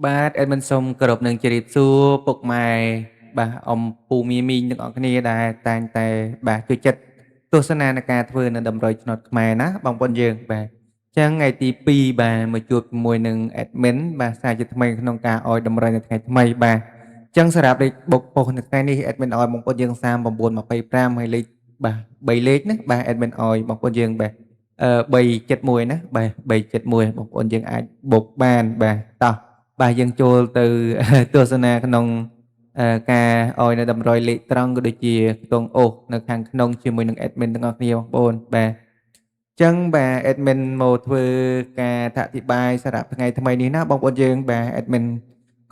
បាទអេដមិនសូមគោរពនឹងជម្រាបសួរពុកម៉ែបាទអ៊ំពូមីមីងទាំងអស់គ្នាដែលតែងតែបាទជួយចិត្តទស្សនានៃការធ្វើនៅតម្រុយឆ្នោតខ្មែរណាបងប្អូនយើងបាទអញ្ចឹងថ្ងៃទី2បាទមកជួបជាមួយនឹងអេដមីនបាទសារជាថ្មីក្នុងការអោយតម្រុយនៅថ្ងៃថ្មីបាទអញ្ចឹងសម្រាប់លេខបុកប៉ុស្តិ៍នៅថ្ងៃនេះអេដមីនអោយបងប្អូនយើង3925ហើយលេខបាទ3លេខណាបាទអេដមីនអោយបងប្អូនយើងបាទ371ណាបាទ371បងប្អូនយើងអាចបុកបានបាទតោះបាទយើងចូលទៅទស្សនាក្នុងការអោយនៅតម្រុយលេខត្រង់ក៏ដូចជាខ្ទង់អូសនៅខាងក្នុងជាមួយនឹង admin ទាំងអស់គ្នាបងប្អូនបាទចឹងបាទ admin មកធ្វើការអធិប្បាយសម្រាប់ថ្ងៃថ្មីនេះណាបងប្អូនយើងបាទ admin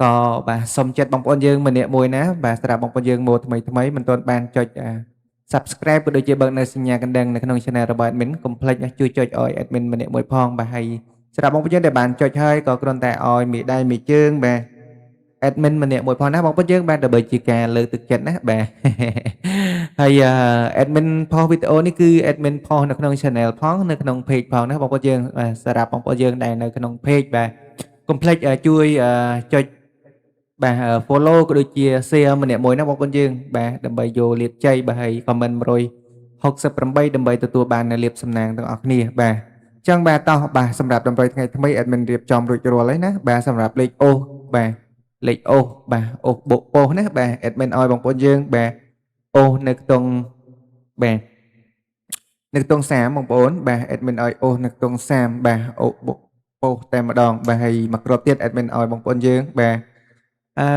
ក៏បាទសុំចិត្តបងប្អូនយើងម្នាក់មួយណាបាទសម្រាប់បងប្អូនយើងមកថ្មីមិនទាន់បានចុចsubscribe ក៏ដូចជាបើកនៅសញ្ញាកណ្ដឹងនៅក្នុង channel របស់ admin កុំភ្លេចជួយចុចឲ្យ admin ម្នាក់មួយផងបាទហើយសម្រាប់បងប្អូនយើងដែលបានចុចហើយក៏គ្រាន់តែឲ្យមេដៃមេជើងបាទ admin ម្នាក់មួយផងណាបងប្អូនយើងបាទដើម្បីជាការលើកទឹកចិត្តណាបាទហើយ admin ផុសវីដេអូនេះគឺ admin ផុសនៅក្នុង channel ផងនៅក្នុង page ផងណាបងប្អូនយើងបាទសម្រាប់បងប្អូនយើងដែលនៅក្នុង page បាទកុំភ្លេចជួយចុចបាទ follow ក៏ដូចជា share ម្នាក់មួយណាបងប្អូនយើងបាទដើម្បីយកលាភជ័យបាទហើយ comment 168ដើម្បីទទួលបាននូវលាភសំណាងទាំងអស់គ្នាបាទចឹងបាទតោះបាទសម្រាប់តម្រុយថ្ងៃថ្មី admin រៀបចំរួចរាល់ហើយណាបាទសម្រាប់លេខអូសបាទលេខអូសបាទអូសបុកប៉ុស្តិ៍ណាបាទ admin ឲ្យបងប្អូនយើងបាទអូសនៅក្នុងបាទនៅក្នុង30បងប្អូនបាទ admin ឲ្យអូសនៅក្នុង30បាទអូសបុកប៉ុស្តិ៍តែម្ដងបាទហើយមួយគ្រាប់ទៀត admin ឲ្យបងប្អូនយើងបាទអឺ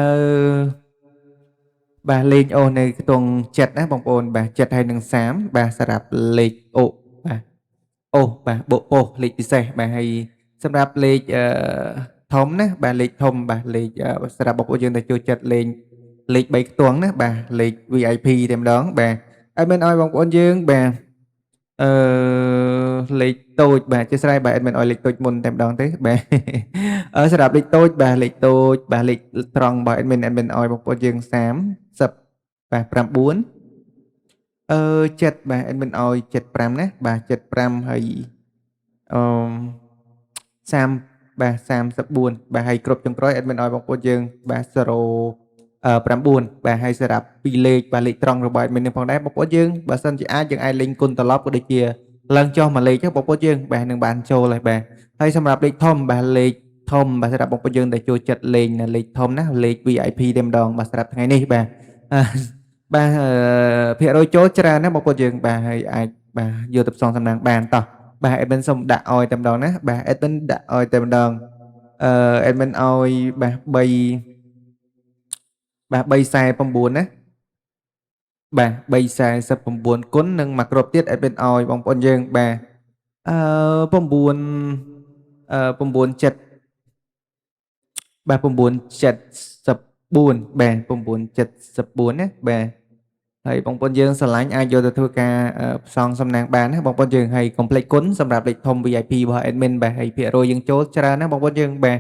បាទលេខអូសនៅក្នុង7ណាបងប្អូនបាទ7ហើយនឹង30បាទសម្រាប់លេខអូបាទអូបាទបុកប៉ុស្តិ៍លេខពិសេសបាទហើយសម្រាប់លេខធំណាបាទលេខធំបាទលេខសម្រាប់បងប្អូនយើងដែលចូលចិត្តលេខ3ខ្ទង់ណាបាទលេខ VIP តែម្ដងបាទឲ្យមានឲ្យបងប្អូនយើងបាទអឺលេខតូចបាទអធិស្ឋានបាទអត់មានឲ្យលេខតូចមុនតែម្ដងទេបាទសម្រាប់លេខតូចបាទលេខតូចបាទលេខត្រង់បាទអត់មានឲ្យបងប្អូនយើង30បាទ97បាទអត់មានឲ្យ75ណាបាទ75ហើយអឺ30បាទ34បាទហើយគ្រប់ចុងក្រោយអត់មានឲ្យបងប្អូនយើងបាទ09បាទហើយសម្រាប់2លេខបាទលេខត្រង់របស់ admin នេះផងដែរបងប្អូនយើងបើសិនជាអាចយើងអាចលេងគុណត្រឡប់ក៏ដូចជាឡើងចុះមួយលេខបងប្អូនយើងបាទនឹងបានចូលហើយបាទហើយសម្រាប់លេខធំបាទលេខធំបាទសម្រាប់បងប្អូនយើងដែលចូលចិត្តលេងលេខធំណាលេខ VIP តែម្ដងបាទសម្រាប់ថ្ងៃនេះបាទបាទភាគរយចូលច្រើនណាបងប្អូនយើងបាទហើយអាចបាទយកទៅផ្សងសំណាងបានតោះបាទ admin សូមដាក់ឲ្យតែម្ដងណាបាទ admin ដាក់ឲ្យតែម្ដងadmin ឲ្យបាទ3បាទ349ណាបាទ349គុណនិងមួយគ្រាប់ទៀត admin ឲ្យបងប្អូនយើងបាទ9 97បាទ974បាទ974ណាបាទហើយបងប្អូនយើងស្រឡាញ់អាចយកទៅធ្វើការផ្សងសំណាងបានណាបងប្អូនយើងហើយកុំភ្លេចគុណសម្រាប់លេខធំ VIP របស់ admin បាទហើយភាគរយយើងចូលច្រើនណាបងប្អូនយើងបាទអ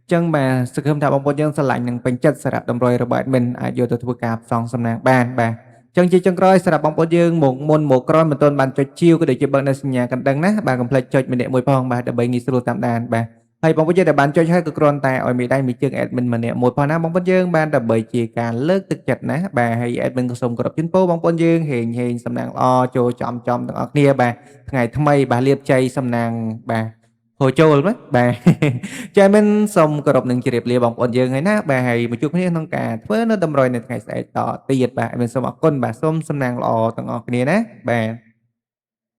ញ្ចឹងបាទសង្ឃឹមថាបងប្អូនយើងស្រឡាញ់និងពេញចិត្តសម្រាប់តម្រុយរបស់ admin អាចយកទៅធ្វើការផ្សងសំណាងបានបាទអញ្ចឹងជាចុងក្រោយសម្រាប់បងប្អូនយើងមកមុនមកក្រោយមិនទាន់បានចុចជាវក៏ដូចជាបើកនៅសញ្ញាកណ្ដឹងណាបាទកុំភ្លេចចុចម្នាក់មួយផងបាទដើម្បីងាយស្រួលតាមដានបាទហើយបងប្អូនយើងដែលបានចុចហើយក៏គ្រាន់តែឲ្យមេដៃមួយជើង admin ម្នាក់មួយផងណាបងប្អូនយើងបានដើម្បីជាការលើកទឹកចិត្តណាបាទហើយ admin ក៏សូមគោរពជូនពរបងប្អូនយើងហេងសំណាងល្អចូលចំទាំងអស់គ្នាបាទថ្ងៃថ្មីបាទលាភជ័យសំណាងបាទហូរចូលបាទចាមិនសូមគោរពនឹងជម្រាបលាបងប្អូនយើងហើយណាបាទហើយមកជួបគ្នាក្នុងការធ្វើនៅតម្រុយនៅថ្ងៃស្អែកតទៀតបាទ admin សូមអរគុណបាទសូមសំណាងល្អទាំងអស់គ្នាណាបាទ